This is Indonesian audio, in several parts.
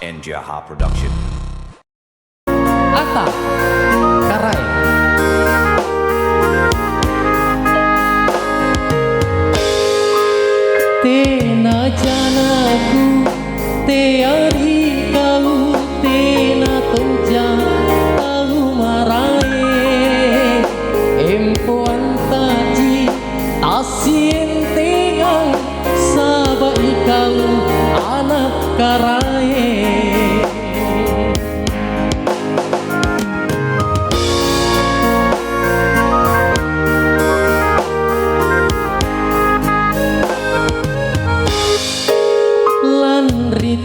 and Jaha Production. Atta Karai. Te na janaku te ari kau te na tonja tahu marae empo antaji asien tengang sabai kau anak karae.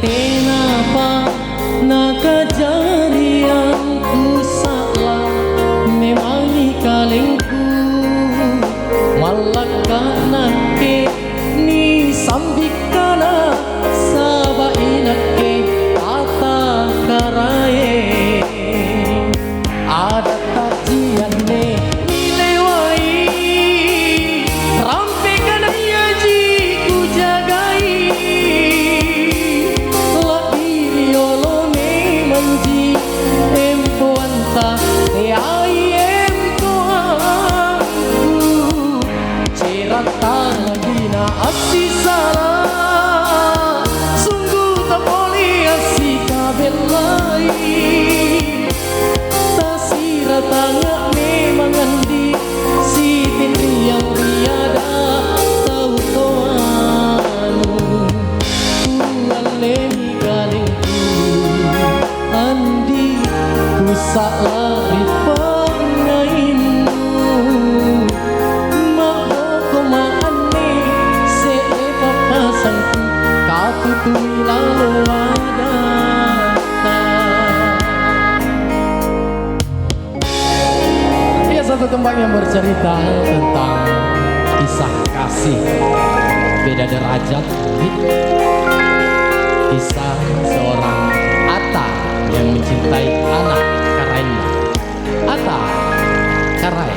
Tenapa nakajarianku salah memangi kalengku malakanake ni sambikana sabainake ata karae ada tajianne nilewai rampe kanaya ji ku jagai saari pangainmu mako maane se papasanku katutui lalu ada. Ya, satu tembang yang bercerita tentang kisah kasih beda derajat, kisah seorang Atta yang mencintai anak karainya. Atta Karai.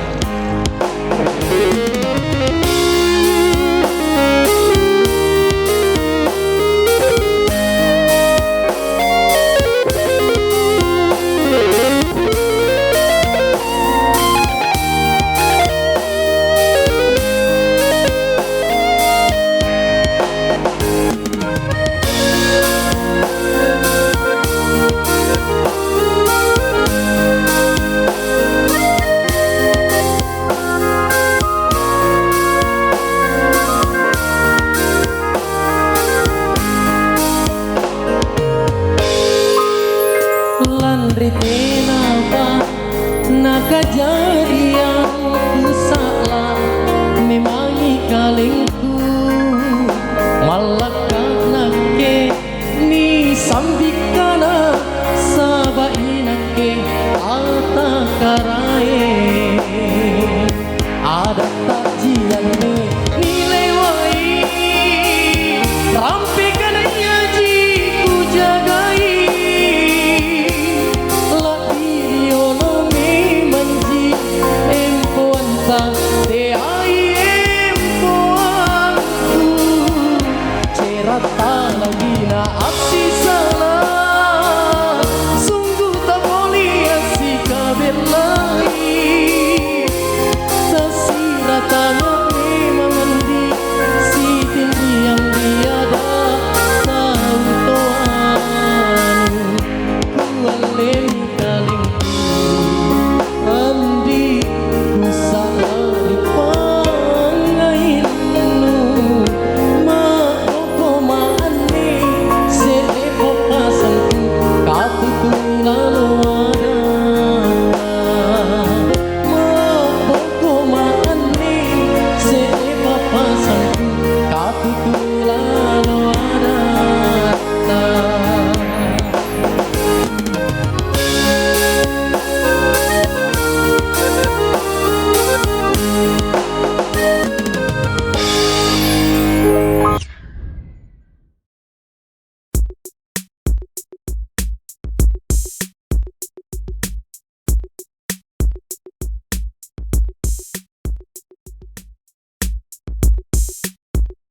Tenapa nakajarianku salah memangi kalengku malak